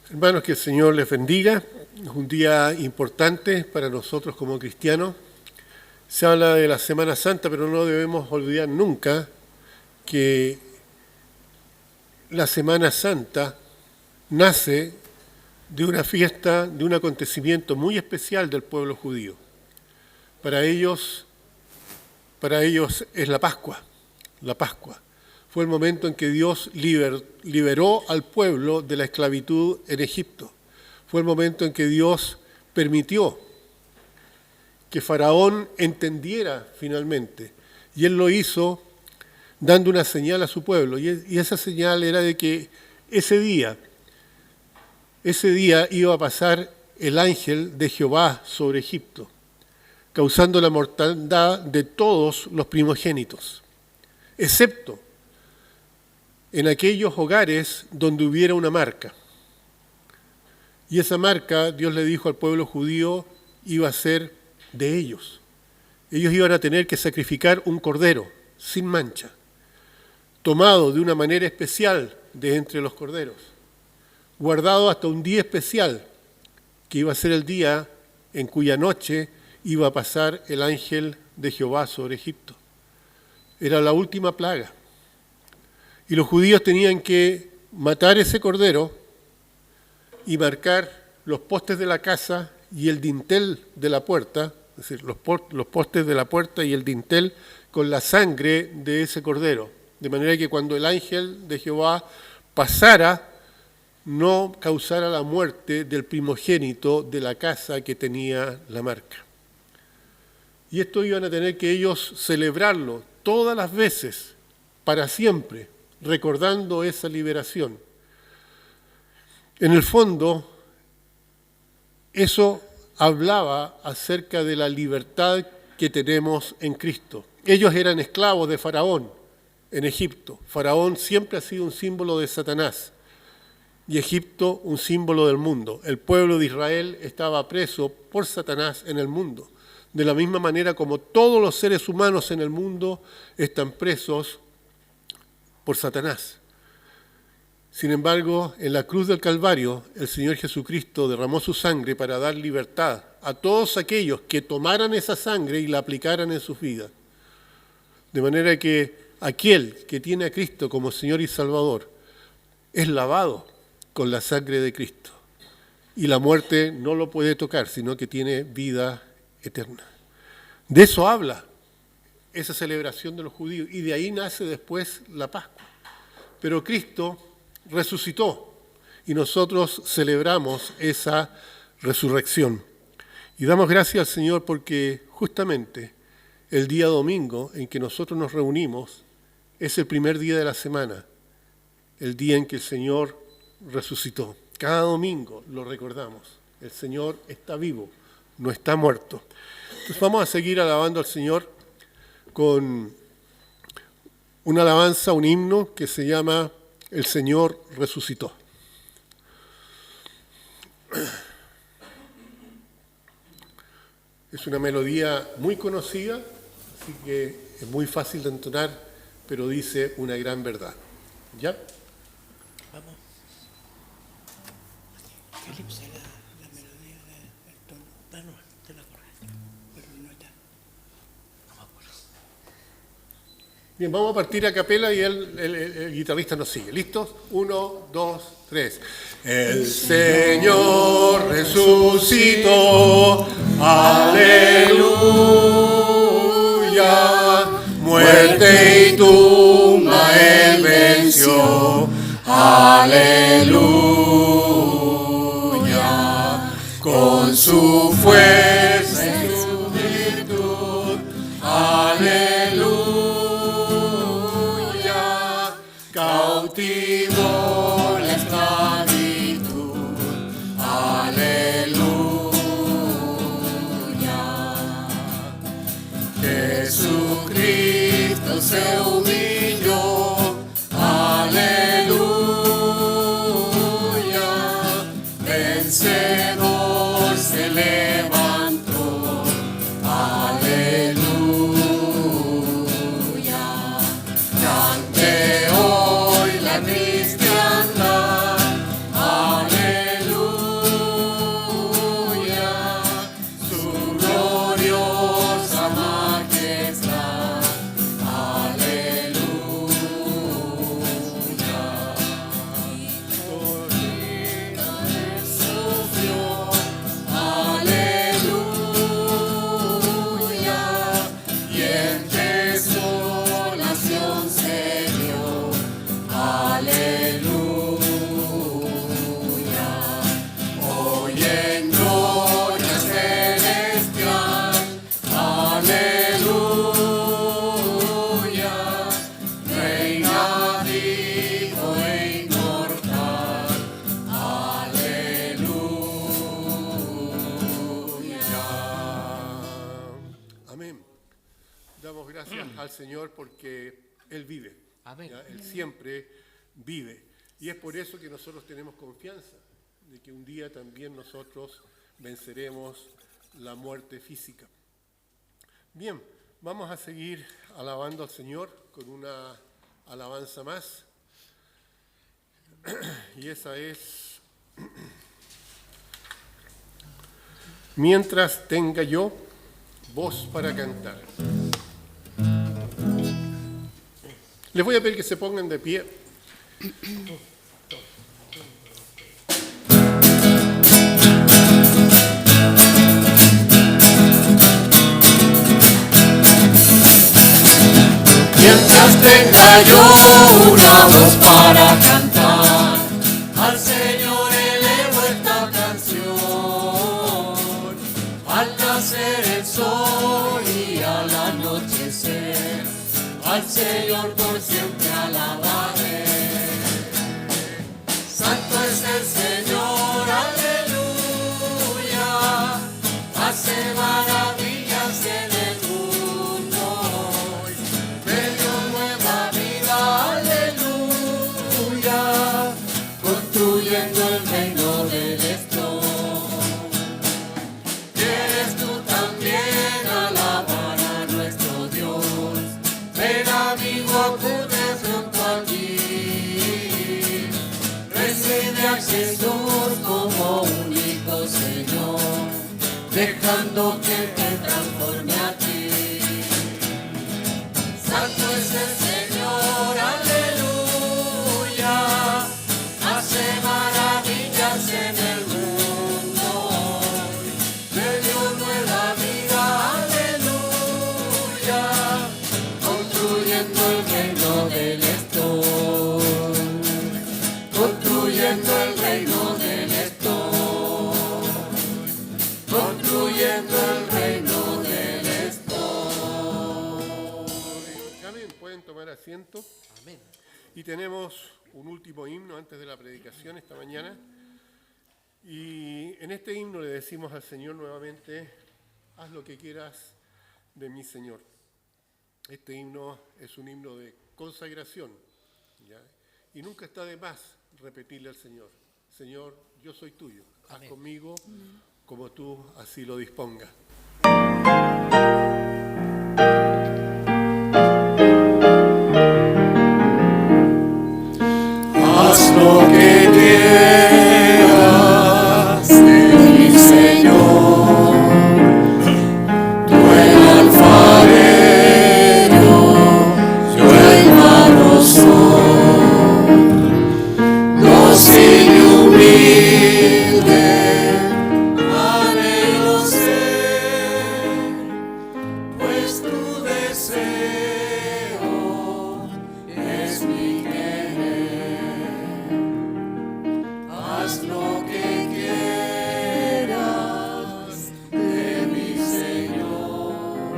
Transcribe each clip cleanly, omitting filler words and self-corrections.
Hermanos, que el Señor les bendiga. Es un día importante para nosotros como cristianos. Se habla de la Semana Santa, pero no debemos olvidar nunca que la Semana Santa nace de una fiesta, de un acontecimiento muy especial del pueblo judío. Para ellos es la Pascua. La Pascua fue el momento en que Dios liberó al pueblo de la esclavitud en Egipto. Fue el momento en que Dios permitió que Faraón entendiera finalmente. Y él lo hizo dando una señal a su pueblo. Y esa señal era de que ese día iba a pasar el ángel de Jehová sobre Egipto, causando la mortandad de todos los primogénitos, excepto en aquellos hogares donde hubiera una marca. Y esa marca, Dios le dijo al pueblo judío, iba a ser de ellos. Ellos iban a tener que sacrificar un cordero sin mancha, tomado de una manera especial de entre los corderos, guardado hasta un día especial, que iba a ser el día en cuya noche iba a pasar el ángel de Jehová sobre Egipto. Era la última plaga. Y los judíos tenían que matar ese cordero y marcar los postes de la casa y el dintel de la puerta, es decir, los postes de la puerta y el dintel con la sangre de ese cordero. De manera que cuando el ángel de Jehová pasara, no causara la muerte del primogénito de la casa que tenía la marca. Y esto iban a tener que ellos celebrarlo todas las veces, para siempre, recordando esa liberación. En el fondo, eso hablaba acerca de la libertad que tenemos en Cristo. Ellos eran esclavos de Faraón en Egipto. Faraón siempre ha sido un símbolo de Satanás y Egipto un símbolo del mundo. El pueblo de Israel estaba preso por Satanás en el mundo, de la misma manera como todos los seres humanos en el mundo están presos por Satanás. Sin embargo, en la cruz del Calvario, el Señor Jesucristo derramó su sangre para dar libertad a todos aquellos que tomaran esa sangre y la aplicaran en sus vidas. De manera que aquel que tiene a Cristo como Señor y Salvador es lavado con la sangre de Cristo. Y la muerte no lo puede tocar, sino que tiene vida eterna. De eso habla esa celebración de los judíos, y de ahí nace después la Pascua. Pero Cristo resucitó y nosotros celebramos esa resurrección. Y damos gracias al Señor porque justamente el día domingo en que nosotros nos reunimos es el primer día de la semana, el día en que el Señor resucitó. Cada domingo lo recordamos. El Señor está vivo, no está muerto. Entonces vamos a seguir alabando al Señor con una alabanza, un himno que se llama El Señor resucitó. Es una melodía muy conocida, así que es muy fácil de entonar, pero dice una gran verdad. ¿Ya? Vamos. Felipe, la melodía del tono. No, te la correcta. Pero no está. No me acuerdo. Bien, vamos a partir a capela y el guitarrista nos sigue. ¿Listos? 1, 2, 3. El Señor resucitó, aleluya. Muerte y tumba Él venció, aleluya. Con su fuerza y su virtud, aleluya. Cautivó la esclavitud, aleluya. Jesucristo se humilló, aleluya. Vencedor se levantó, aleluya. Cante hoy la cristiana Señor porque Él vive. Amén. ¿Ya? Él siempre vive. Y es por eso que nosotros tenemos confianza de que un día también nosotros venceremos la muerte física. Bien, vamos a seguir alabando al Señor con una alabanza más. Y esa es: mientras tenga yo voz para cantar. Les voy a pedir que se pongan de pie. Mientras tenga yo una voz para cantar, al Señor elevo esta canción. Al nacer el sol y al anochecer, al Señor por siempre alabaré. Santo es el Señor, aleluya, hace maravillas en el mundo. Me dio nueva vida, aleluya, construyendo el reino del esto. ¿Quieres tú también alabar a nuestro Dios? Ven amigo, acude pronto aquí. Recibe a Jesús como único Señor, dejando que te transforme a ti. Santo es el Señor, aleluya, hace maravillas en el mundo. Me dio nueva vida, aleluya, construyendo el reino del esto, construyendo el reino del esto, construyendo el reino del esto. Amén. Pueden tomar asiento. Amén. Y tenemos un último himno antes de la predicación esta mañana. Y en este himno le decimos al Señor nuevamente: haz lo que quieras de mí, Señor. Este himno es un himno de consagración, ¿ya? Y nunca está de más repetirle al Señor: Señor, yo soy tuyo, haz Amén. conmigo como tú así lo dispongas. Haz lo que quieras de mi Señor, tú el alfarero, yo el barro soy, dócil y humilde, anhelo ser, pues tu deseo es mi querer. Haz lo que quieras de mi Señor.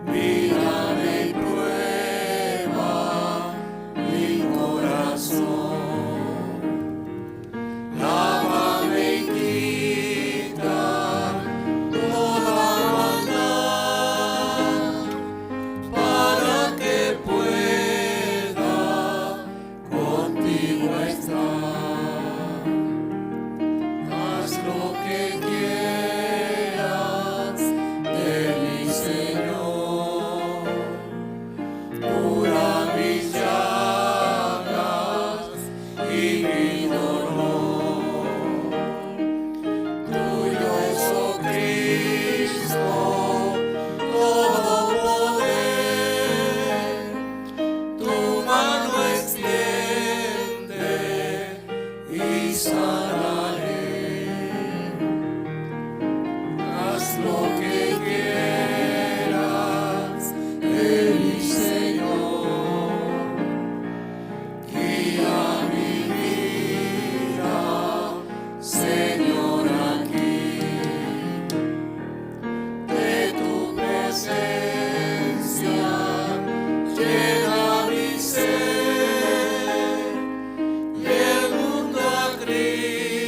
Mírame y prueba mi corazón. Lávame y quita toda maldad, para que pueda contigo estar. Haz lo que quieras de mi Señor. Cura mis llagas y mi dolor. Tuyo es, oh Cristo, todo poder. Tu mano extiende y sanaré. Haz lo que quieras de mi Señor. Guía mi vida, Señor, aquí. De tu presencia llena mi ser, y el mundo a Cristo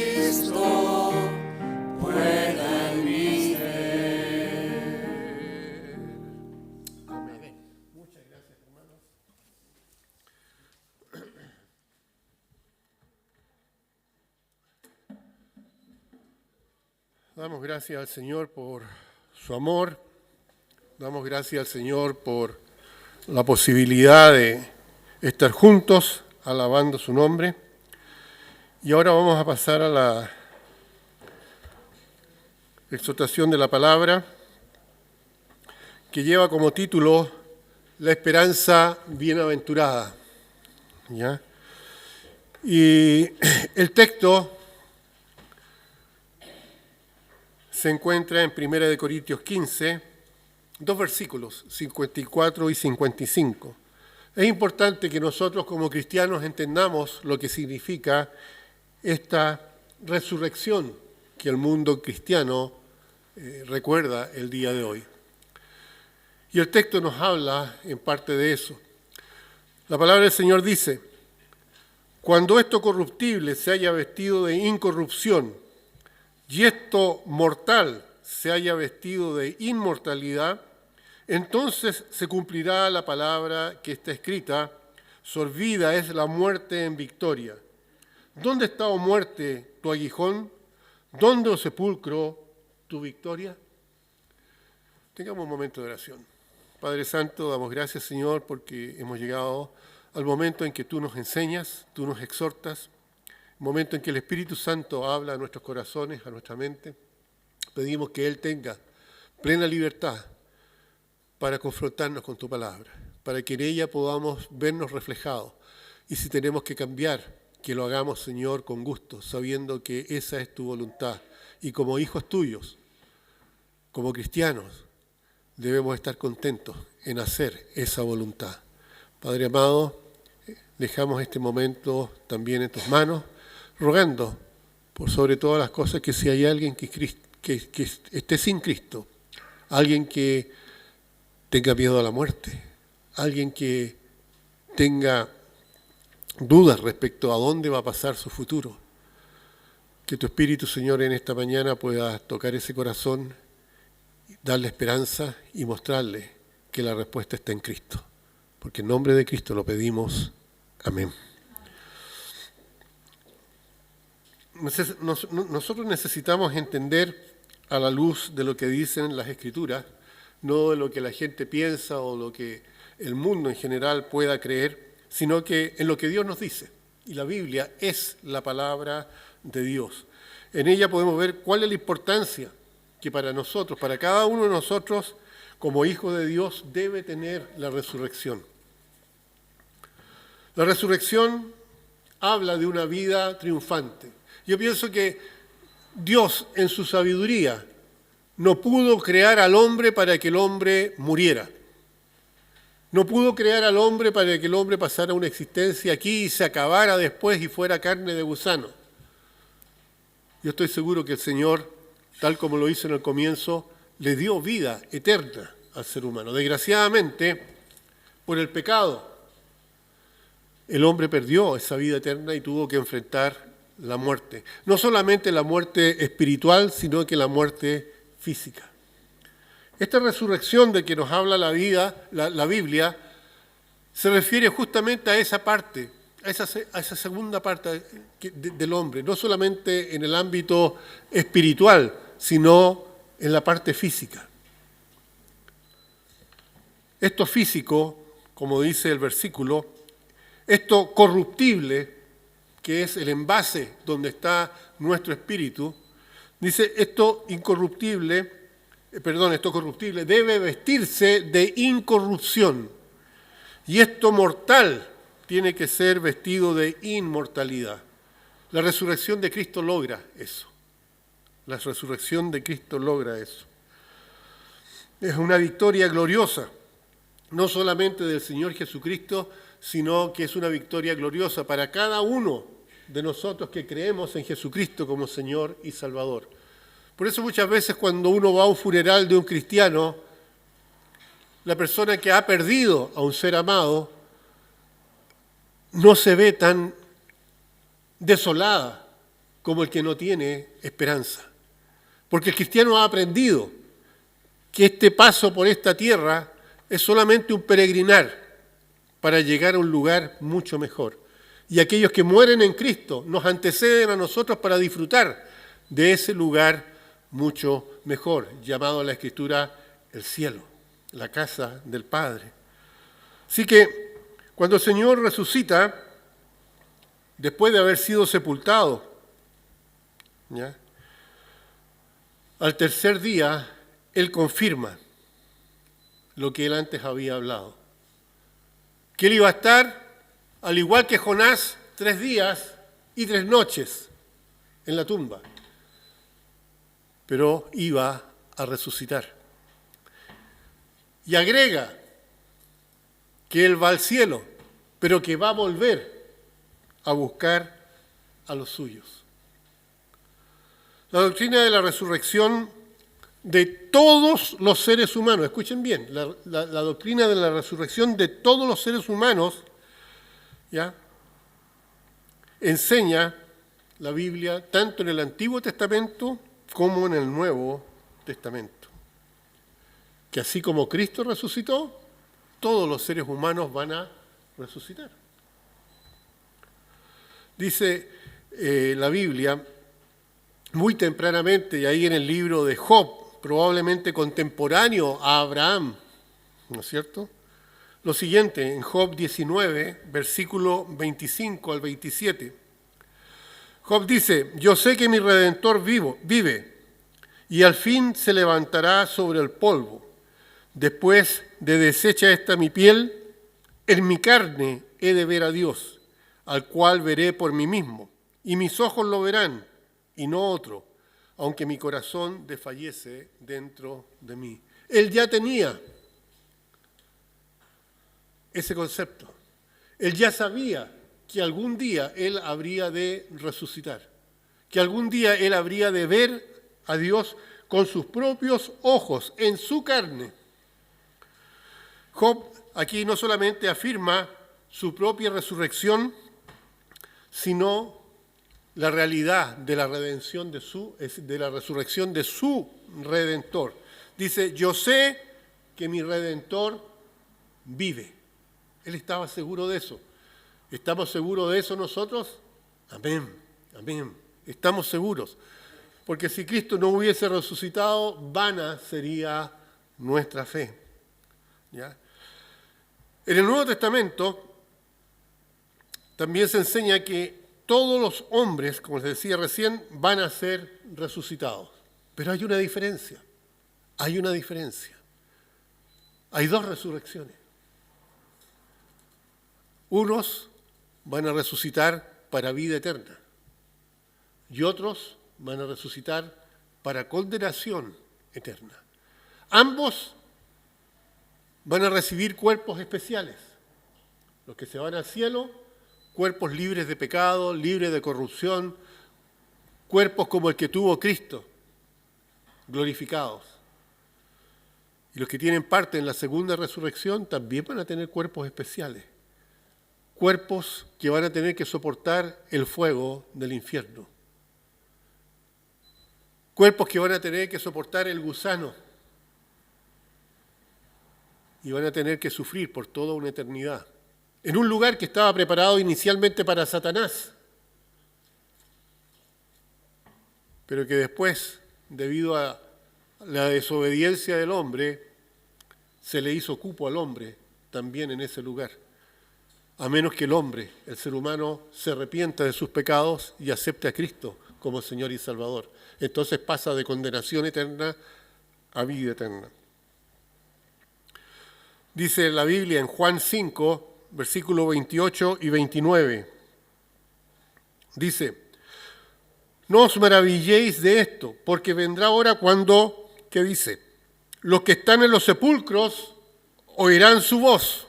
Damos gracias al Señor por su amor, damos gracias al Señor por la posibilidad de estar juntos alabando su nombre. Y ahora vamos a pasar a la exhortación de la palabra, que lleva como título La esperanza bienaventurada. ¿Ya? Y el texto se encuentra en 1 Corintios 15, dos versículos, 54 y 55. Es importante que nosotros como cristianos entendamos lo que significa esta resurrección que el mundo cristiano recuerda el día de hoy. Y el texto nos habla en parte de eso. La palabra del Señor dice: cuando esto corruptible se haya vestido de incorrupción y esto mortal se haya vestido de inmortalidad, entonces se cumplirá la palabra que está escrita: sorbida es la muerte en victoria. ¿Dónde está, oh muerte, tu aguijón? ¿Dónde, oh sepulcro, tu victoria? Tengamos un momento de oración. Padre Santo, damos gracias, Señor, porque hemos llegado al momento en que tú nos enseñas, tú nos exhortas, el momento en que el Espíritu Santo habla a nuestros corazones, a nuestra mente. Pedimos que Él tenga plena libertad para confrontarnos con tu palabra, para que en ella podamos vernos reflejados. Y si tenemos que cambiar, que lo hagamos, Señor, con gusto, sabiendo que esa es tu voluntad. Y como hijos tuyos, como cristianos, debemos estar contentos en hacer esa voluntad. Padre amado, dejamos este momento también en tus manos, rogando por sobre todas las cosas que si hay alguien que esté sin Cristo, alguien que tenga miedo a la muerte, alguien que tenga dudas respecto a dónde va a pasar su futuro, que tu Espíritu, Señor, en esta mañana pueda tocar ese corazón, darle esperanza y mostrarle que la respuesta está en Cristo. Porque en nombre de Cristo lo pedimos. Amén. Nosotros necesitamos entender a la luz de lo que dicen las Escrituras, no de lo que la gente piensa o lo que el mundo en general pueda creer, sino que en lo que Dios nos dice. Y la Biblia es la palabra de Dios. En ella podemos ver cuál es la importancia que para nosotros, para cada uno de nosotros, como hijos de Dios, debe tener la resurrección. La resurrección habla de una vida triunfante. Yo pienso que Dios, en su sabiduría, no pudo crear al hombre para que el hombre muriera. No pudo crear al hombre para que el hombre pasara una existencia aquí y se acabara después y fuera carne de gusano. Yo estoy seguro que el Señor, tal como lo hizo en el comienzo, le dio vida eterna al ser humano. Desgraciadamente, por el pecado, el hombre perdió esa vida eterna y tuvo que enfrentar la muerte. No solamente la muerte espiritual, sino que la muerte física. Esta resurrección de que nos habla la Biblia, se refiere justamente a esa parte, a esa segunda parte del hombre, no solamente en el ámbito espiritual, sino en la parte física. Esto físico, como dice el versículo, esto corruptible, que es el envase donde está nuestro espíritu, dice esto corruptible debe vestirse de incorrupción y esto mortal tiene que ser vestido de inmortalidad. La resurrección de Cristo logra eso. La resurrección de Cristo logra eso. Es una victoria gloriosa, no solamente del Señor Jesucristo, sino que es una victoria gloriosa para cada uno de nosotros que creemos en Jesucristo como Señor y Salvador. Por eso muchas veces cuando uno va a un funeral de un cristiano, la persona que ha perdido a un ser amado no se ve tan desolada como el que no tiene esperanza. Porque el cristiano ha aprendido que este paso por esta tierra es solamente un peregrinar para llegar a un lugar mucho mejor. Y aquellos que mueren en Cristo nos anteceden a nosotros para disfrutar de ese lugar mucho mejor, llamado en la Escritura el cielo, la casa del Padre. Así que cuando el Señor resucita, después de haber sido sepultado, ¿ya?, al tercer día, Él confirma lo que Él antes había hablado. Que Él iba a estar, al igual que Jonás, 3 días y 3 noches en la tumba. Pero iba a resucitar. Y agrega que Él va al cielo, pero que va a volver a buscar a los suyos. La doctrina de la resurrección de todos los seres humanos, escuchen bien, la doctrina de la resurrección de todos los seres humanos, ¿ya?, enseña la Biblia tanto en el Antiguo Testamento como en el Nuevo Testamento. Que así como Cristo resucitó, todos los seres humanos van a resucitar. Dice la Biblia, muy tempranamente, y ahí en el libro de Job, probablemente contemporáneo a Abraham, ¿no es cierto?, lo siguiente, en Job 19, versículo 25 al 27. Job dice, yo sé que mi Redentor vive, y al fin se levantará sobre el polvo. Después de deshecha esta mi piel, en mi carne he de ver a Dios, al cual veré por mí mismo, y mis ojos lo verán, y no otro, aunque mi corazón desfallece dentro de mí. Él ya tenía ese concepto. Él ya sabía que algún día Él habría de resucitar, que algún día Él habría de ver a Dios con sus propios ojos, en su carne. Job aquí no solamente afirma su propia resurrección, sino la realidad de la redención de la resurrección de su Redentor. Dice, yo sé que mi Redentor vive. Él estaba seguro de eso. ¿Estamos seguros de eso nosotros? Amén, amén. Estamos seguros. Porque si Cristo no hubiese resucitado, vana sería nuestra fe. ¿Ya? En el Nuevo Testamento también se enseña que todos los hombres, como les decía recién, van a ser resucitados. Pero hay una diferencia. Hay una diferencia. Hay 2 resurrecciones. Unos van a resucitar para vida eterna y otros van a resucitar para condenación eterna. Ambos van a recibir cuerpos especiales. Los que se van al cielo, cuerpos libres de pecado, libres de corrupción, cuerpos como el que tuvo Cristo, glorificados. Y los que tienen parte en la segunda resurrección también van a tener cuerpos especiales. Cuerpos que van a tener que soportar el fuego del infierno. Cuerpos que van a tener que soportar el gusano. Y van a tener que sufrir por toda una eternidad. En un lugar que estaba preparado inicialmente para Satanás. Pero que después, debido a la desobediencia del hombre, se le hizo cupo al hombre también en ese lugar. A menos que el hombre, el ser humano, se arrepienta de sus pecados y acepte a Cristo como Señor y Salvador. Entonces pasa de condenación eterna a vida eterna. Dice la Biblia en Juan 5, versículos 28 y 29. Dice, no os maravilléis de esto, porque vendrá hora cuando, ¿qué dice? Los que están en los sepulcros oirán su voz.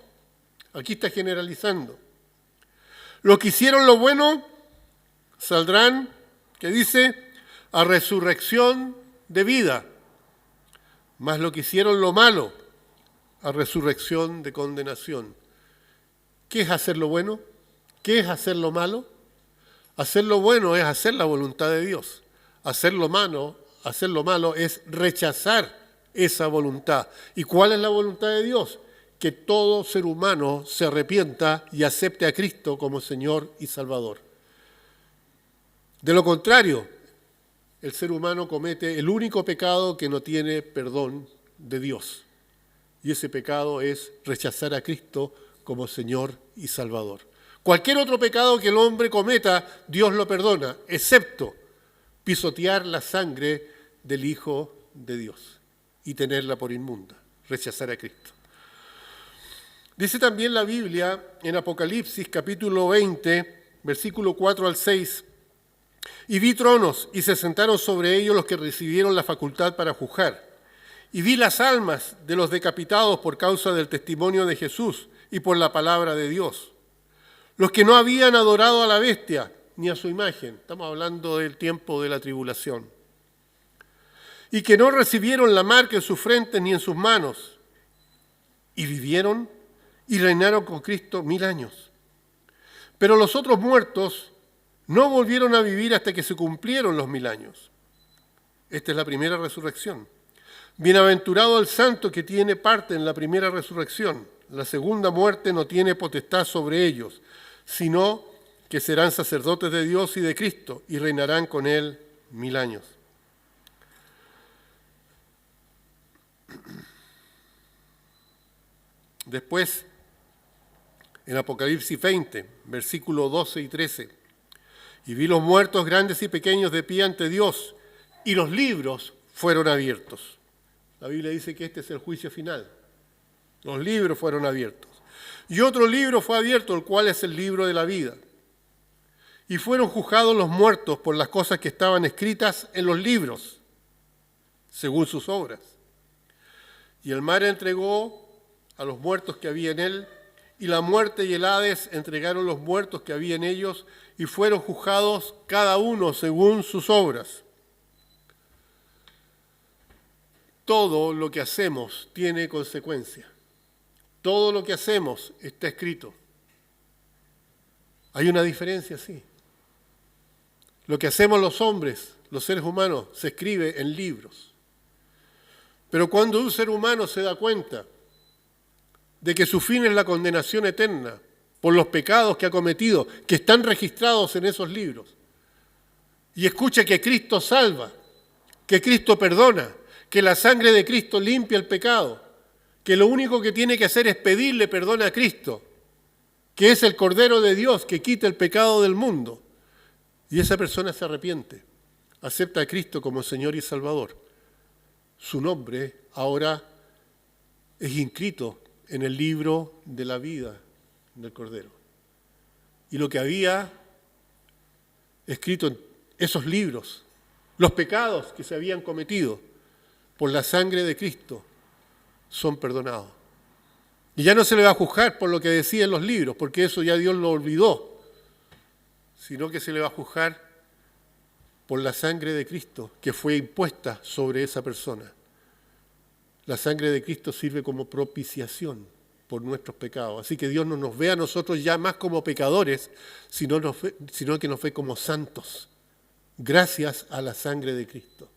Aquí está generalizando. Los que hicieron lo bueno saldrán, ¿qué dice? A resurrección de vida. Mas los que hicieron lo malo, a resurrección de condenación. ¿Qué es hacer lo bueno? ¿Qué es hacer lo malo? Hacer lo bueno es hacer la voluntad de Dios. Hacer lo malo es rechazar esa voluntad. ¿Y cuál es la voluntad de Dios? Que todo ser humano se arrepienta y acepte a Cristo como Señor y Salvador. De lo contrario, el ser humano comete el único pecado que no tiene perdón de Dios. Y ese pecado es rechazar a Cristo como Señor y Salvador. Cualquier otro pecado que el hombre cometa, Dios lo perdona, excepto pisotear la sangre del Hijo de Dios y tenerla por inmunda, rechazar a Cristo. Dice también la Biblia en Apocalipsis capítulo 20, versículo 4 al 6, y vi tronos y se sentaron sobre ellos los que recibieron la facultad para juzgar. Y vi las almas de los decapitados por causa del testimonio de Jesús y por la palabra de Dios. Los que no habían adorado a la bestia ni a su imagen. Estamos hablando del tiempo de la tribulación. Y que no recibieron la marca en sus frentes ni en sus manos. Y vivieron y reinaron con Cristo 1000 años. Pero los otros muertos no volvieron a vivir hasta que se cumplieron los 1000 años. Esta es la primera resurrección. Bienaventurado el santo que tiene parte en la primera resurrección. La segunda muerte no tiene potestad sobre ellos, sino que serán sacerdotes de Dios y de Cristo y reinarán con Él 1000 años. Después, en Apocalipsis 20, versículos 12 y 13, y vi los muertos grandes y pequeños de pie ante Dios, y los libros fueron abiertos. La Biblia dice que este es el juicio final. Los libros fueron abiertos. Y otro libro fue abierto, el cual es el libro de la vida. Y fueron juzgados los muertos por las cosas que estaban escritas en los libros, según sus obras. Y el mar entregó a los muertos que había en él, y la muerte y el Hades entregaron los muertos que había en ellos, y fueron juzgados cada uno según sus obras. Todo lo que hacemos tiene consecuencia. Todo lo que hacemos está escrito. Hay una diferencia, sí. Lo que hacemos los hombres, los seres humanos, se escribe en libros. Pero cuando un ser humano se da cuenta de que su fin es la condenación eterna por los pecados que ha cometido, que están registrados en esos libros, y escucha que Cristo salva, que Cristo perdona, que la sangre de Cristo limpia el pecado, que lo único que tiene que hacer es pedirle perdón a Cristo, que es el Cordero de Dios que quita el pecado del mundo. Y esa persona se arrepiente, acepta a Cristo como Señor y Salvador. Su nombre ahora es inscrito en el libro de la vida del Cordero. Y lo que había escrito en esos libros, los pecados que se habían cometido por la sangre de Cristo, son perdonados. Y ya no se le va a juzgar por lo que decía en los libros, porque eso ya Dios lo olvidó, sino que se le va a juzgar por la sangre de Cristo que fue impuesta sobre esa persona. La sangre de Cristo sirve como propiciación por nuestros pecados. Así que Dios no nos ve a nosotros ya más como pecadores, sino que nos ve como santos, gracias a la sangre de Cristo.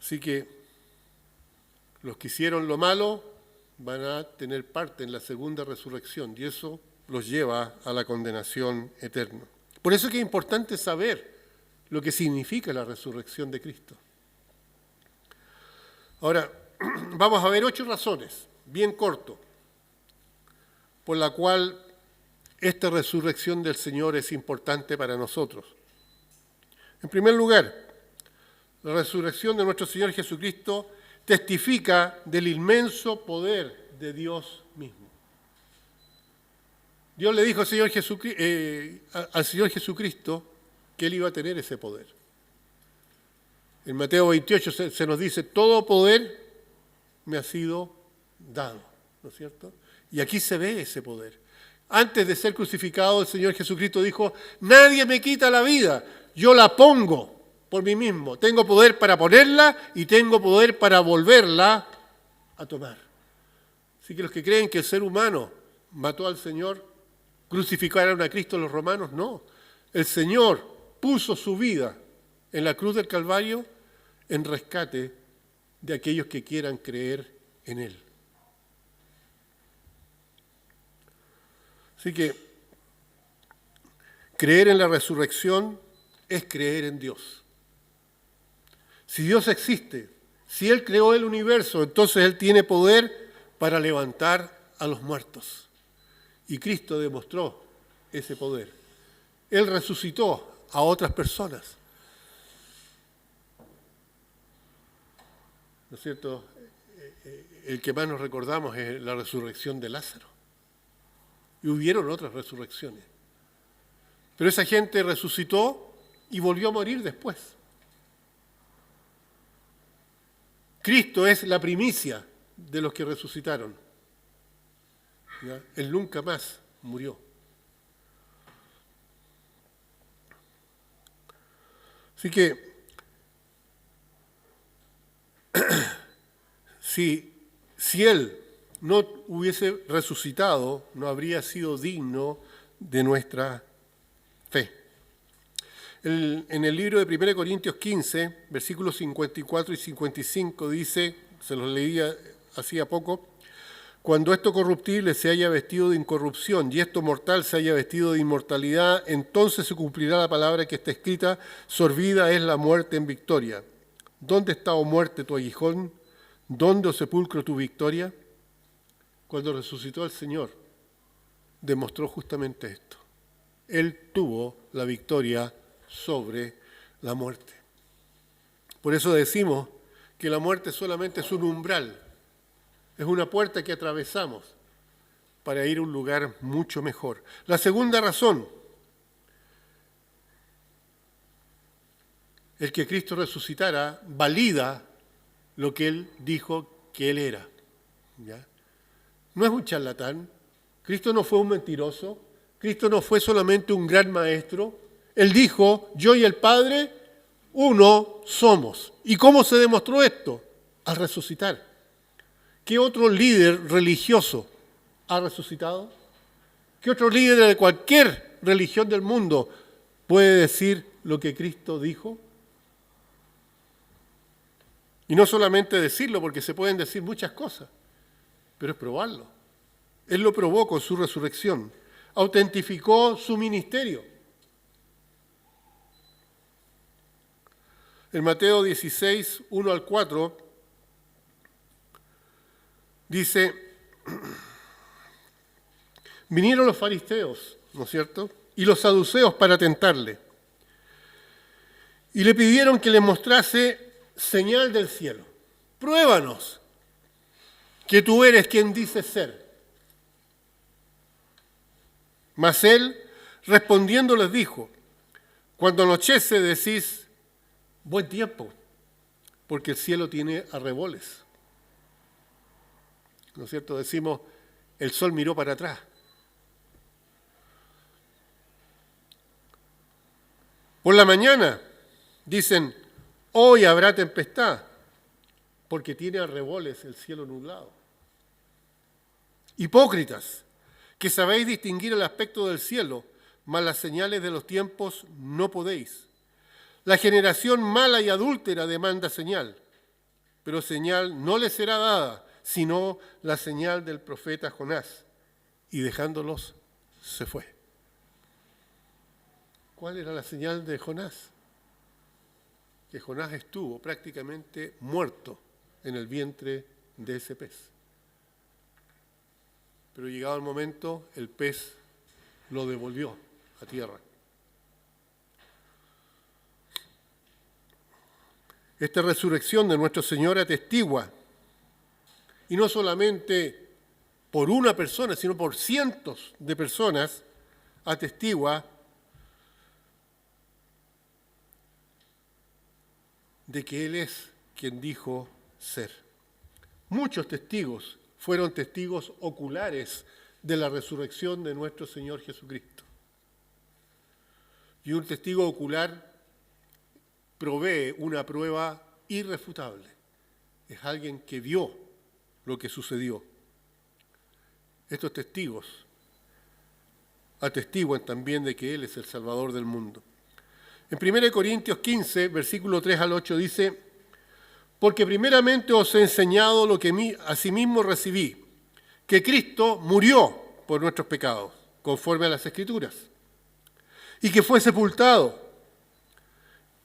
Así que los que hicieron lo malo van a tener parte en la segunda resurrección y eso los lleva a la condenación eterna. Por eso es que es importante saber lo que significa la resurrección de Cristo. Ahora, vamos a ver 8 razones, bien corto, por la cual esta resurrección del Señor es importante para nosotros. En primer lugar, la resurrección de nuestro Señor Jesucristo testifica del inmenso poder de Dios mismo. Dios le dijo al Señor Jesucristo que Él iba a tener ese poder. En Mateo 28 se nos dice, todo poder me ha sido dado, ¿no es cierto? Y aquí se ve ese poder. Antes de ser crucificado, el Señor Jesucristo dijo, nadie me quita la vida, yo la pongo por mí mismo. Tengo poder para ponerla y tengo poder para volverla a tomar. Así que los que creen que el ser humano mató al Señor, crucificaron a Cristo los romanos, no. El Señor puso su vida en la cruz del Calvario en rescate de aquellos que quieran creer en Él. Así que Creer en la resurrección es creer en Dios. Si Dios existe, si Él creó el universo, entonces Él tiene poder para levantar a los muertos. Y Cristo demostró ese poder. Él resucitó a otras personas. ¿No es cierto? El que más nos recordamos es la resurrección de Lázaro. Y hubieron otras resurrecciones. Pero esa gente resucitó y volvió a morir después. Cristo es la primicia de los que resucitaron. ¿Ya? Él nunca más murió. Así que, si Él no hubiese resucitado, no habría sido digno de nuestra fe. En el libro de 1 Corintios 15, versículos 54 y 55 dice, se los leía hacía poco, cuando esto corruptible se haya vestido de incorrupción y esto mortal se haya vestido de inmortalidad, entonces se cumplirá la palabra que está escrita, sorbida es la muerte en victoria. ¿Dónde está, oh muerte, tu aguijón? ¿Dónde, oh sepulcro, tu victoria? Cuando resucitó el Señor, demostró justamente esto. Él tuvo la victoria sobre la muerte. Por eso decimos que la muerte solamente es un umbral, es una puerta que atravesamos para ir a un lugar mucho mejor. La segunda razón, el que Cristo resucitara valida lo que Él dijo que Él era. ¿Ya? No es un charlatán, Cristo no fue un mentiroso, Cristo no fue solamente un gran maestro. Él dijo, yo y el Padre, uno somos. ¿Y cómo se demostró esto? Al resucitar. ¿Qué otro líder religioso ha resucitado? ¿Qué otro líder de cualquier religión del mundo puede decir lo que Cristo dijo? Y no solamente decirlo, porque se pueden decir muchas cosas, pero es probarlo. Él lo probó con su resurrección. Autentificó su ministerio. En Mateo 16, 1 al 4, dice, vinieron los fariseos, ¿no es cierto?, y los saduceos para tentarle. Y le pidieron que les mostrase señal del cielo. Pruébanos que tú eres quien dices ser. Mas él, respondiendo, les dijo, cuando anochece decís, buen tiempo, porque el cielo tiene arreboles. ¿No es cierto? Decimos, el sol miró para atrás. Por la mañana dicen, hoy habrá tempestad, porque tiene arreboles el cielo nublado. Hipócritas, que sabéis distinguir el aspecto del cielo, mas las señales de los tiempos no podéis. La generación mala y adúltera demanda señal, pero señal no le será dada, sino la señal del profeta Jonás. Y dejándolos, se fue. ¿Cuál era la señal de Jonás? Que Jonás estuvo prácticamente muerto en el vientre de ese pez. Pero llegado el momento, el pez lo devolvió a tierra. Esta resurrección de nuestro Señor atestigua, y no solamente por una persona, sino por cientos de personas, atestigua de que Él es quien dijo ser. Muchos testigos fueron testigos oculares de la resurrección de nuestro Señor Jesucristo. Y un testigo ocular provee una prueba irrefutable. Es alguien que vio lo que sucedió. Estos testigos atestiguan también de que Él es el Salvador del mundo. En 1 Corintios 15, versículo 3 al 8 dice, porque primeramente os he enseñado lo que asimismo recibí, que Cristo murió por nuestros pecados, conforme a las Escrituras, y que fue sepultado,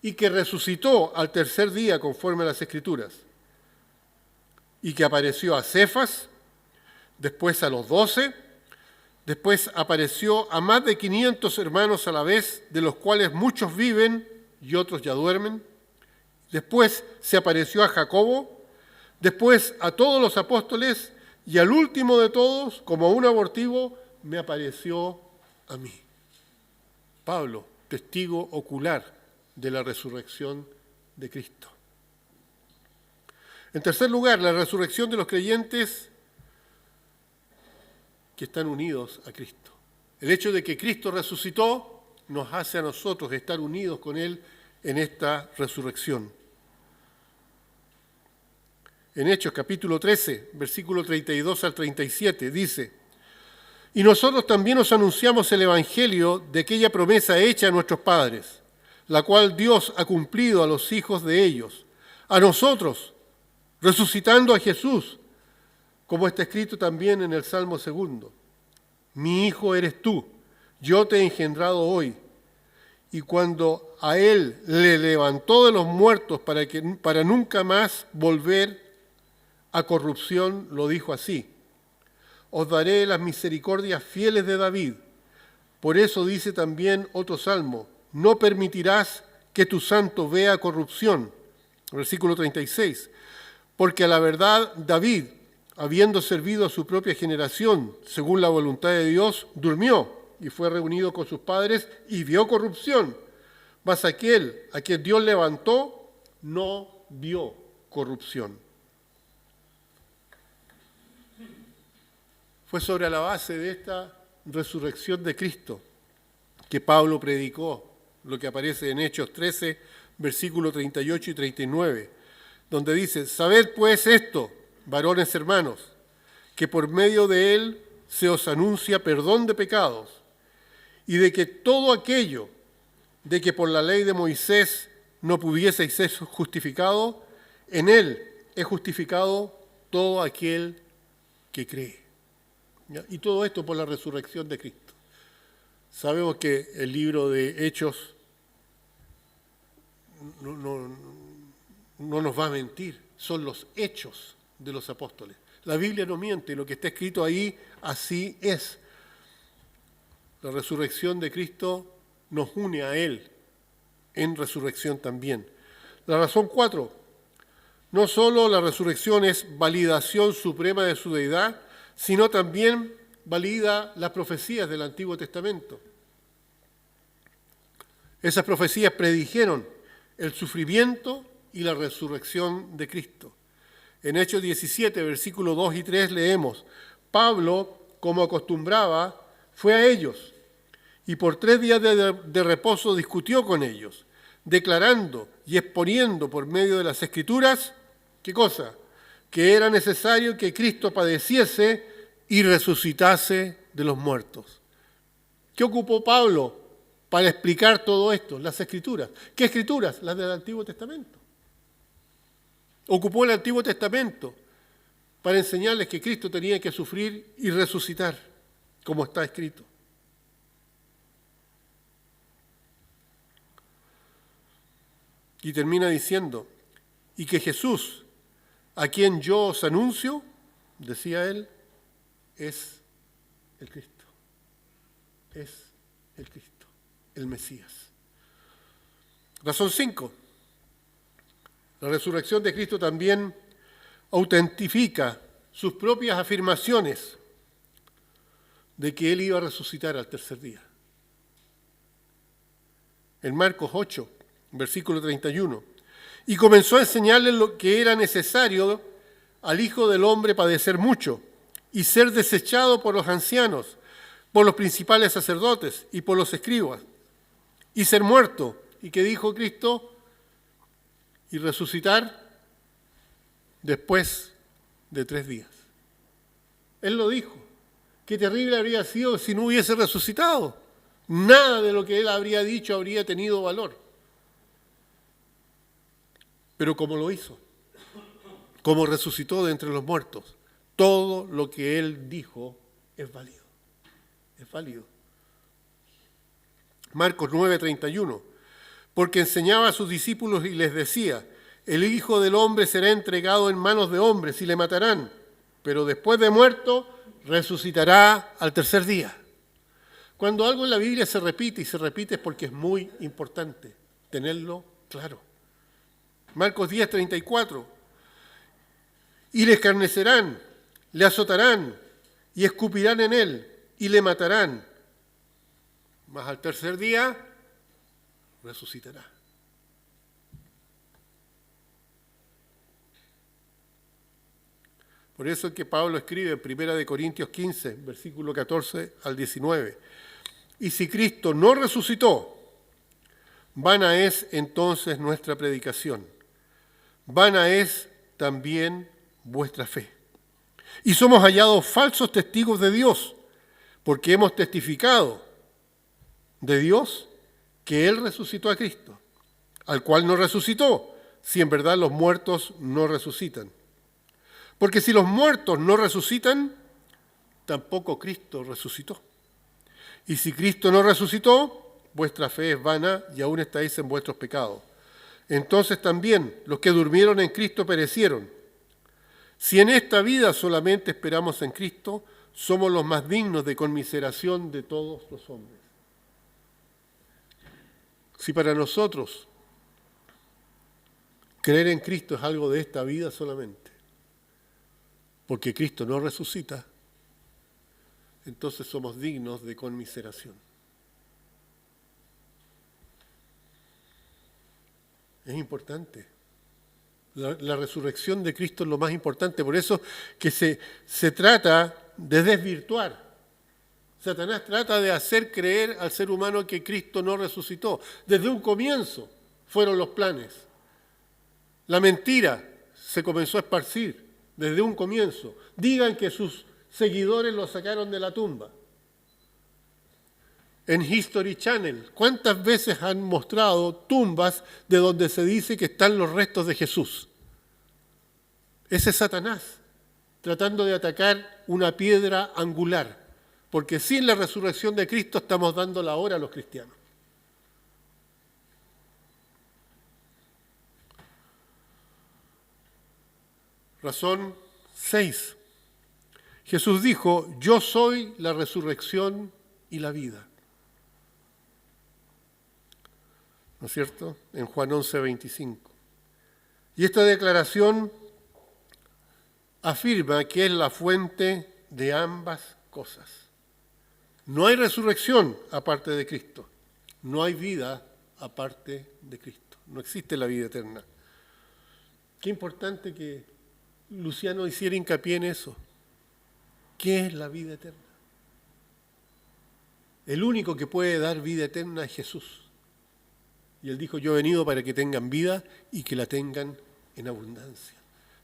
y que resucitó al tercer día conforme a las Escrituras, y que apareció a Cefas, después a los 12, después apareció a más de 500 hermanos a la vez, de los cuales muchos viven y otros ya duermen. Después se apareció a Jacobo, después a todos los apóstoles, y al último de todos, como un abortivo, me apareció a mí. Pablo, testigo ocular de la resurrección de Cristo. En tercer lugar, la resurrección de los creyentes que están unidos a Cristo. El hecho de que Cristo resucitó nos hace a nosotros estar unidos con Él en esta resurrección. En Hechos capítulo 13, versículo 32 al 37, dice: y nosotros también os anunciamos el evangelio de aquella promesa hecha a nuestros padres, la cual Dios ha cumplido a los hijos de ellos, a nosotros, resucitando a Jesús, como está escrito también en el Salmo 2. Mi hijo eres tú, yo te he engendrado hoy. Y cuando a él le levantó de los muertos para nunca más volver a corrupción, lo dijo así: os daré las misericordias fieles de David. Por eso dice también otro salmo: no permitirás que tu santo vea corrupción. Versículo 36. Porque a la verdad David, habiendo servido a su propia generación, según la voluntad de Dios, durmió y fue reunido con sus padres y vio corrupción. Mas aquel a quien Dios levantó no vio corrupción. Fue sobre la base de esta resurrección de Cristo que Pablo predicó lo que aparece en Hechos 13, versículos 38 y 39, donde dice: sabed pues esto, varones hermanos, que por medio de él se os anuncia perdón de pecados, y de que todo aquello de que por la ley de Moisés no pudieseis ser justificado, en él es justificado todo aquel que cree. ¿Ya? Y todo esto por la resurrección de Cristo. Sabemos que el libro de Hechos no nos va a mentir, son los hechos de los apóstoles. La Biblia no miente, lo que está escrito ahí así es. La resurrección de Cristo nos une a Él en resurrección también. La razón 4, no solo la resurrección es validación suprema de su deidad, sino también valida las profecías del Antiguo Testamento. Esas profecías predijeron el sufrimiento y la resurrección de Cristo. En Hechos 17, versículos 2 y 3 leemos: Pablo, como acostumbraba, fue a ellos y por 3 días de reposo discutió con ellos, declarando y exponiendo por medio de las Escrituras, ¿qué cosa? Que era necesario que Cristo padeciese y resucitase de los muertos. ¿Qué ocupó Pablo para explicar todo esto? Las Escrituras. ¿Qué Escrituras? Las del Antiguo Testamento. Ocupó el Antiguo Testamento para enseñarles que Cristo tenía que sufrir y resucitar, como está escrito. Y termina diciendo: y que Jesús, a quien yo os anuncio, decía él, es el Cristo. Es el Cristo, el Mesías. Razón 5. La resurrección de Cristo también autentifica sus propias afirmaciones de que Él iba a resucitar al tercer día. En Marcos 8, versículo 31. Y comenzó a enseñarles lo que era necesario al Hijo del Hombre padecer mucho y ser desechado por los ancianos, por los principales sacerdotes y por los escribas, y ser muerto. ¿Y qué dijo Cristo? Y resucitar después de 3 días. Él lo dijo. Qué terrible habría sido si no hubiese resucitado. Nada de lo que él habría dicho habría tenido valor. Pero como lo hizo, como resucitó de entre los muertos, todo lo que él dijo es válido. Es válido. Marcos 9:31. Porque enseñaba a sus discípulos y les decía: el Hijo del Hombre será entregado en manos de hombres y le matarán, pero después de muerto resucitará al tercer día. Cuando algo en la Biblia se repite y se repite es porque es muy importante tenerlo claro. Marcos 10:34. Y le escarnecerán, le azotarán y escupirán en él y le matarán. Mas al tercer día resucitará. Por eso es que Pablo escribe en 1 Corintios 15, versículo 14 al 19. Y si Cristo no resucitó, vana es entonces nuestra predicación, vana es también vuestra fe. Y somos hallados falsos testigos de Dios, porque hemos testificado de Dios que Él resucitó a Cristo, al cual no resucitó, si en verdad los muertos no resucitan. Porque si los muertos no resucitan, tampoco Cristo resucitó. Y si Cristo no resucitó, vuestra fe es vana y aún estáis en vuestros pecados. Entonces también los que durmieron en Cristo perecieron. Si en esta vida solamente esperamos en Cristo, somos los más dignos de conmiseración de todos los hombres. Si para nosotros creer en Cristo es algo de esta vida solamente, porque Cristo no resucita, entonces somos dignos de conmiseración. Es importante. La resurrección de Cristo es lo más importante. Por eso que se trata de desvirtuar. Satanás trata de hacer creer al ser humano que Cristo no resucitó. Desde un comienzo fueron los planes. La mentira se comenzó a esparcir desde un comienzo. Digan que sus seguidores lo sacaron de la tumba. En History Channel, ¿cuántas veces han mostrado tumbas de donde se dice que están los restos de Jesús? Ese es Satanás, tratando de atacar una piedra angular, porque sin la resurrección de Cristo estamos dando la hora a los cristianos. Razón 6. Jesús dijo: yo soy la resurrección y la vida. ¿No es cierto? En Juan 11:25. Y esta declaración afirma que es la fuente de ambas cosas. No hay resurrección aparte de Cristo. No hay vida aparte de Cristo. No existe la vida eterna. Qué importante que Luciano hiciera hincapié en eso. ¿Qué es la vida eterna? El único que puede dar vida eterna es Jesús. Y Él dijo: yo he venido para que tengan vida y que la tengan en abundancia.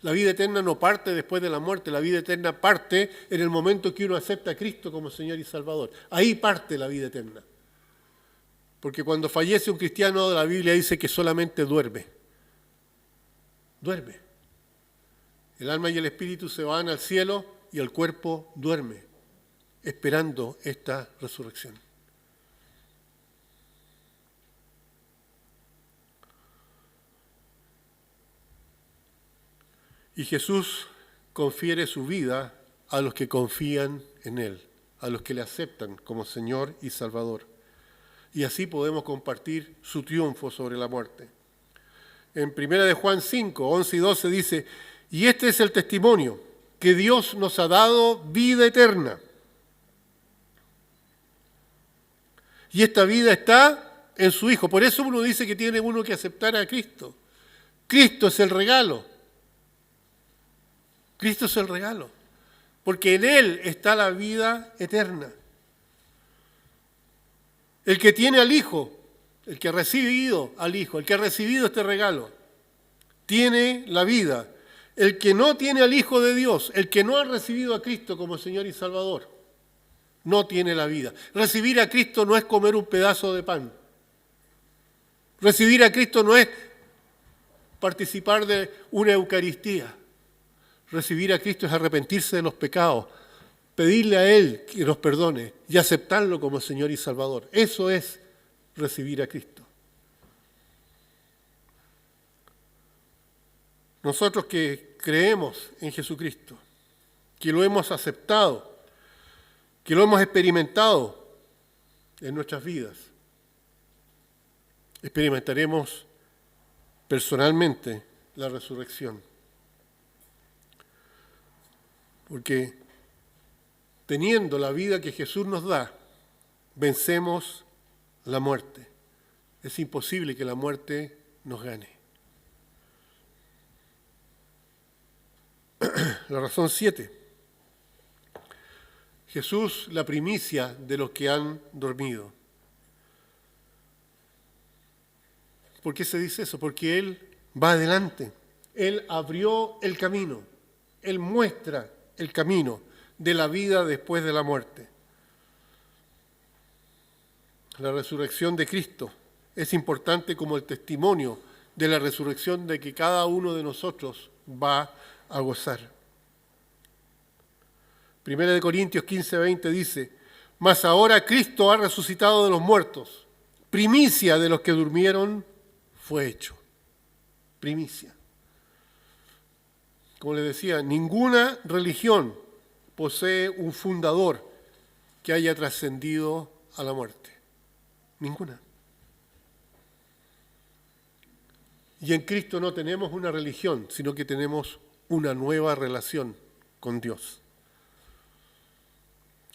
La vida eterna no parte después de la muerte, la vida eterna parte en el momento que uno acepta a Cristo como Señor y Salvador. Ahí parte la vida eterna. Porque cuando fallece un cristiano, la Biblia dice que solamente duerme. Duerme. El alma y el espíritu se van al cielo y el cuerpo duerme, esperando esta resurrección. Y Jesús confiere su vida a los que confían en Él, a los que le aceptan como Señor y Salvador. Y así podemos compartir su triunfo sobre la muerte. En 1 Juan 5, 11 y 12 dice: y este es el testimonio, que Dios nos ha dado vida eterna. Y esta vida está en su Hijo. Por eso uno dice que tiene uno que aceptar a Cristo. Cristo es el regalo. Cristo es el regalo, porque en Él está la vida eterna. El que tiene al Hijo, el que ha recibido al Hijo, el que ha recibido este regalo, tiene la vida. El que no tiene al Hijo de Dios, el que no ha recibido a Cristo como Señor y Salvador, no tiene la vida. Recibir a Cristo no es comer un pedazo de pan. Recibir a Cristo no es participar de una Eucaristía. Recibir a Cristo es arrepentirse de los pecados, pedirle a Él que nos perdone y aceptarlo como Señor y Salvador. Eso es recibir a Cristo. Nosotros que creemos en Jesucristo, que lo hemos aceptado, que lo hemos experimentado en nuestras vidas, experimentaremos personalmente la resurrección. Porque teniendo la vida que Jesús nos da, vencemos la muerte. Es imposible que la muerte nos gane. La razón 7. Jesús, la primicia de los que han dormido. ¿Por qué se dice eso? Porque Él va adelante. Él abrió el camino. Él muestra el camino de la vida después de la muerte. La resurrección de Cristo es importante como el testimonio de la resurrección de que cada uno de nosotros va a gozar. 1 Corintios 15:20 dice: mas ahora Cristo ha resucitado de los muertos, primicia de los que durmieron fue hecho. Primicia. Como les decía, ninguna religión posee un fundador que haya trascendido a la muerte. Ninguna. Y en Cristo no tenemos una religión, sino que tenemos una nueva relación con Dios.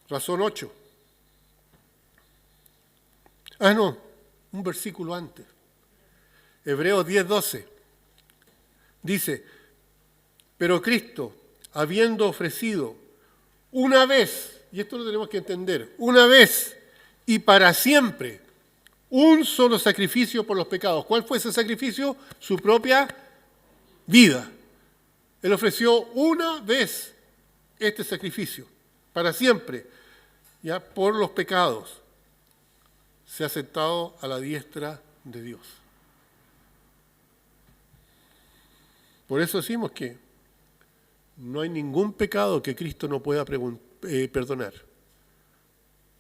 Razón 8. Un versículo antes. Hebreos 10:12. Dice: pero Cristo, habiendo ofrecido una vez, y esto lo tenemos que entender, una vez y para siempre, un solo sacrificio por los pecados. ¿Cuál fue ese sacrificio? Su propia vida. Él ofreció una vez este sacrificio, para siempre, ya por los pecados. Se ha sentado a la diestra de Dios. Por eso decimos que no hay ningún pecado que Cristo no pueda perdonar.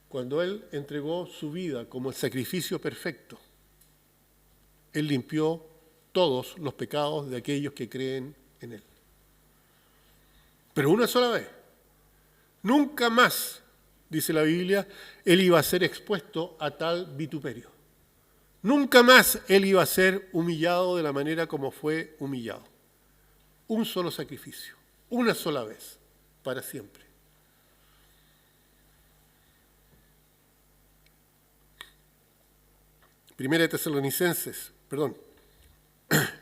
Cuando Él entregó su vida como el sacrificio perfecto, Él limpió todos los pecados de aquellos que creen en Él. Pero una sola vez. Nunca más, dice la Biblia, Él iba a ser expuesto a tal vituperio. Nunca más Él iba a ser humillado de la manera como fue humillado. Un solo sacrificio, una sola vez, para siempre. Primera de Tesalonicenses,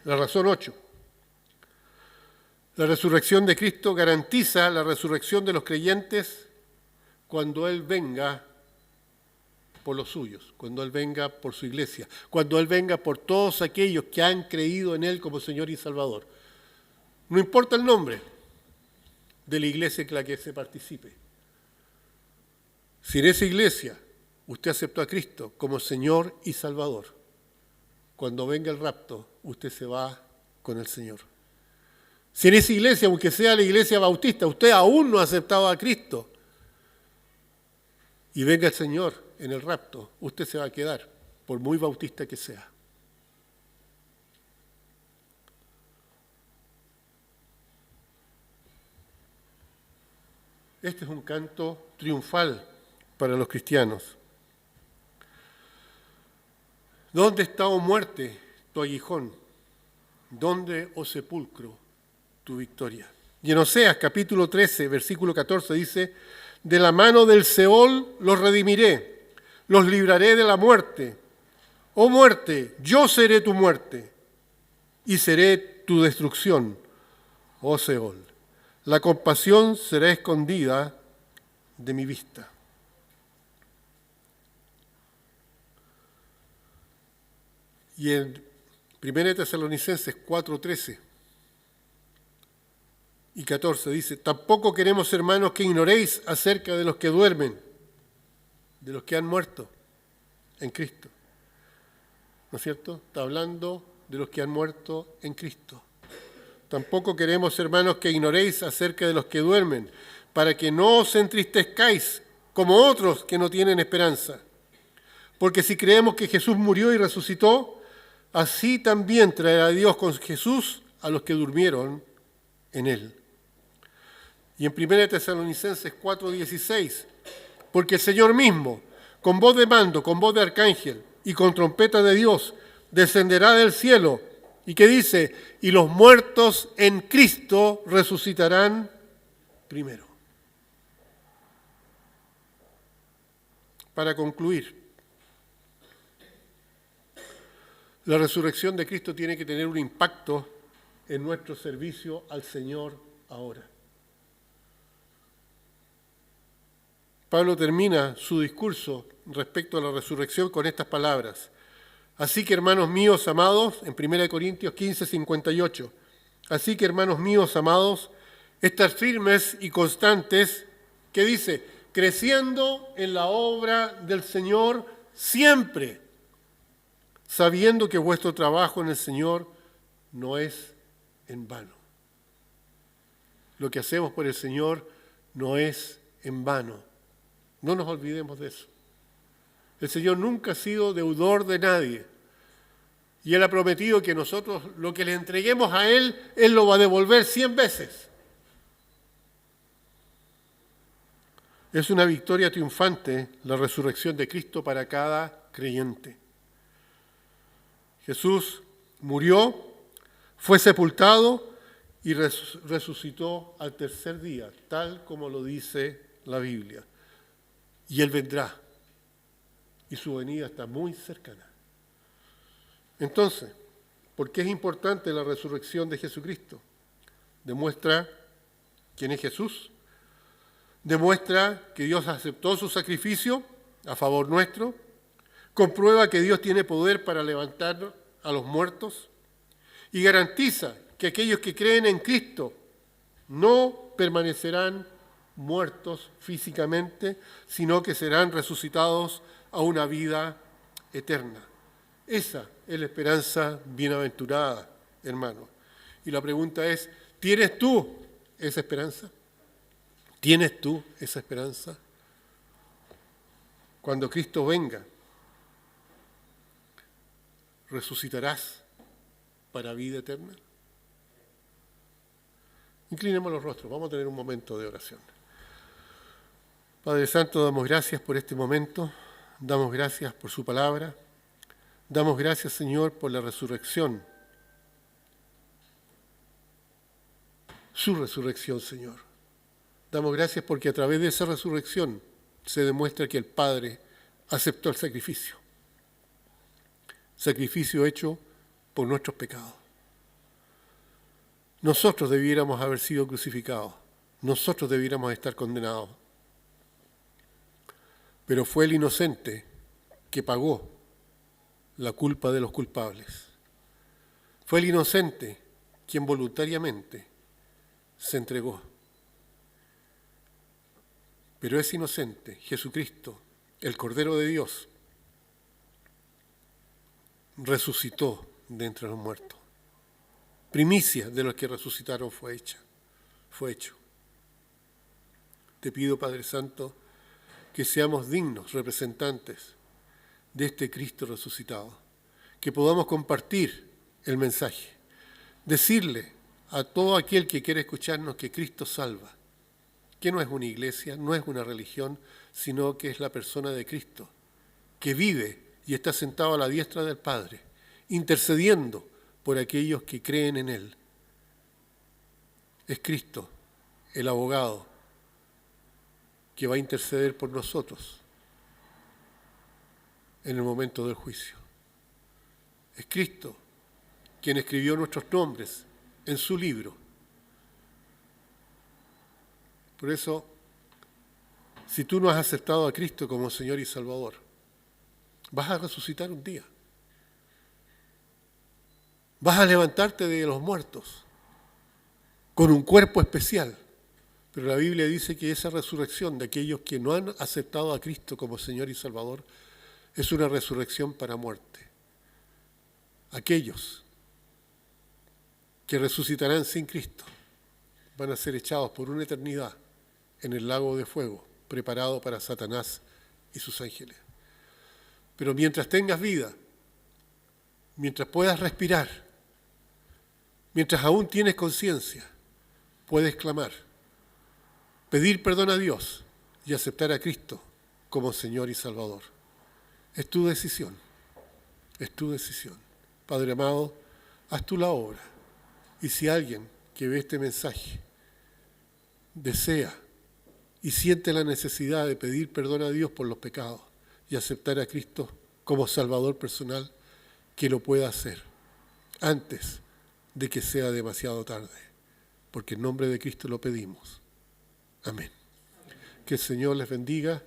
la razón 8. La resurrección de Cristo garantiza la resurrección de los creyentes cuando Él venga por los suyos, cuando Él venga por su iglesia, cuando Él venga por todos aquellos que han creído en Él como Señor y Salvador. No importa el nombre de la iglesia en la que se participe. Si en esa iglesia usted aceptó a Cristo como Señor y Salvador, cuando venga el rapto, usted se va con el Señor. Si en esa iglesia, aunque sea la iglesia bautista, usted aún no ha aceptado a Cristo y venga el Señor en el rapto, usted se va a quedar, por muy bautista que sea. Este es un canto triunfal para los cristianos. ¿Dónde está, oh muerte, tu aguijón? ¿Dónde, oh sepulcro, tu victoria? Y en Oseas capítulo 13, versículo 14 dice: de la mano del Seol los redimiré, los libraré de la muerte. Oh muerte, yo seré tu muerte y seré tu destrucción, oh Seol. La compasión será escondida de mi vista. Y en 1 Tesalonicenses 4:13 y 14 dice: tampoco queremos, hermanos, que ignoréis acerca de los que duermen, de los que han muerto en Cristo. ¿No es cierto? Está hablando de los que han muerto en Cristo. Tampoco queremos, hermanos, que ignoréis acerca de los que duermen, para que no os entristezcáis como otros que no tienen esperanza. Porque si creemos que Jesús murió y resucitó, así también traerá Dios con Jesús a los que durmieron en él. Y en 1 Tesalonicenses 4:16, porque el Señor mismo, con voz de mando, con voz de arcángel y con trompeta de Dios, descenderá del cielo. ¿Y qué dice? Y los muertos en Cristo resucitarán primero. Para concluir, la resurrección de Cristo tiene que tener un impacto en nuestro servicio al Señor ahora. Pablo termina su discurso respecto a la resurrección con estas palabras. Así que, hermanos míos amados, en 1 Corintios 15:58, así que, hermanos míos amados, estar firmes y constantes, ¿qué dice? Creciendo en la obra del Señor siempre, sabiendo que vuestro trabajo en el Señor no es en vano. Lo que hacemos por el Señor no es en vano. No nos olvidemos de eso. El Señor nunca ha sido deudor de nadie. Y Él ha prometido que nosotros lo que le entreguemos a Él, Él lo va a devolver 100 veces. Es una victoria triunfante la resurrección de Cristo para cada creyente. Jesús murió, fue sepultado y resucitó al tercer día, tal como lo dice la Biblia. Y Él vendrá. Y su venida está muy cercana. Entonces, ¿por qué es importante la resurrección de Jesucristo? Demuestra quién es Jesús. Demuestra que Dios aceptó su sacrificio a favor nuestro. Comprueba que Dios tiene poder para levantar a los muertos. Y garantiza que aquellos que creen en Cristo no permanecerán muertos físicamente, sino que serán resucitados a una vida eterna. Esa es la esperanza bienaventurada, hermano. Y la pregunta es, ¿tienes tú esa esperanza? ¿Tienes tú esa esperanza? Cuando Cristo venga, ¿resucitarás para vida eterna? Inclinemos los rostros, vamos a tener un momento de oración. Padre Santo, damos gracias por este momento, damos gracias por su palabra, damos gracias, Señor, por la resurrección, su resurrección, Señor. Damos gracias porque a través de esa resurrección se demuestra que el Padre aceptó el sacrificio hecho por nuestros pecados. Nosotros debiéramos haber sido crucificados, nosotros debiéramos estar condenados. Pero fue el inocente que pagó la culpa de los culpables. Fue el inocente quien voluntariamente se entregó. Pero ese inocente, Jesucristo, el Cordero de Dios, resucitó de entre los muertos. Primicia de los que resucitaron fue hecho. Te pido, Padre Santo, que seamos dignos representantes de este Cristo resucitado, que podamos compartir el mensaje, decirle a todo aquel que quiere escucharnos que Cristo salva, que no es una iglesia, no es una religión, sino que es la persona de Cristo, que vive y está sentado a la diestra del Padre, intercediendo por aquellos que creen en Él. Es Cristo, el abogado, que va a interceder por nosotros en el momento del juicio. Es Cristo quien escribió nuestros nombres en su libro. Por eso, si tú no has aceptado a Cristo como Señor y Salvador, vas a resucitar un día. Vas a levantarte de los muertos con un cuerpo especial. Pero la Biblia dice que esa resurrección de aquellos que no han aceptado a Cristo como Señor y Salvador es una resurrección para muerte. Aquellos que resucitarán sin Cristo van a ser echados por una eternidad en el lago de fuego preparado para Satanás y sus ángeles. Pero mientras tengas vida, mientras puedas respirar, mientras aún tienes conciencia, puedes clamar, pedir perdón a Dios y aceptar a Cristo como Señor y Salvador. Es tu decisión, es tu decisión. Padre amado, haz tú la obra. Y si alguien que ve este mensaje desea y siente la necesidad de pedir perdón a Dios por los pecados y aceptar a Cristo como Salvador personal, que lo pueda hacer antes de que sea demasiado tarde, porque en nombre de Cristo lo pedimos. Amén. Que el Señor les bendiga